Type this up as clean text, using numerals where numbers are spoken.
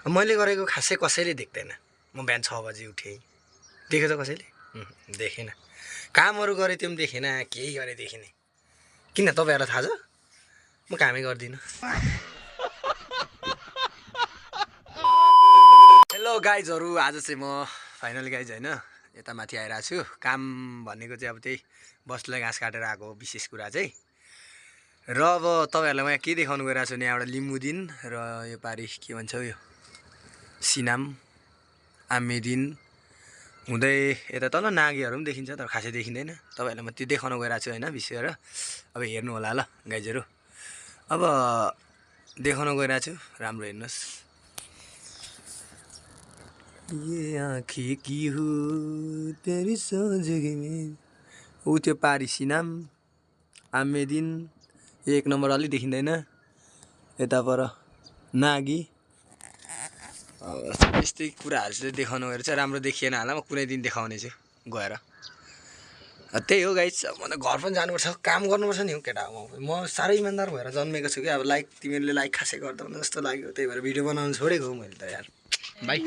मैले गरेको खासै कसैले देख्दैन। म बिहान 6 बजे उठेँ, देख्यो त कसैले? देखेन। कामहरू गरे त्यो पनि देखेन, केही गरे देखेन। किन तपाईँहरूलाई थाहा छ म कामै गर्दिनँ? हेलो गाइजहरू, आज चाहिँ म फाइनल गाइज होइन यता माथि आइरहेको छु। काम भनेको चाहिँ अब त्यही बस्तीलाई घाँस काटेर आएको विशेष कुरा चाहिँ। र अब तपाईँहरूलाई म यहाँ के देखाउनु गइरहेको छु भने एउटा लिम्बुदिन र यो पारि के भन्छ यो सिनाम आमेदिन हुँदै यता तल नागेहरू पनि देखिन्छ, तर खासै देखिँदैन। तपाईँहरूलाई म त्यो देखाउन गइरहेको छु होइन, विशेष गरेर अब हेर्नु होला ल गाइजहरू। अब देखाउन गइरहेको छु, राम्रो हेर्नुहोस्। ये आँखें की हो तेरी सोचेगी में। ऊ त्यो पारि सिनाम आमेदिन एक नम्बर अलि देखिँदैन, यता पर नागी। यस्तै कुराहरू चाहिँ देखाउनु गएर चाहिँ राम्रो देखिएन होला, म कुनै दिन देखाउने छु गएर। त्यही हो गाइस, म त घर पनि जानुपर्छ, काम गर्नुपर्छ नि हो केटा। म साह्रै इमान्दार भएर जन्मेको छु कि अब लाइक तिमीहरूले लाइक खासै गर्दैन जस्तो लाग्यो, त्यही भएर भिडियो बनाउनु छोडेको मैले त यार। बाई।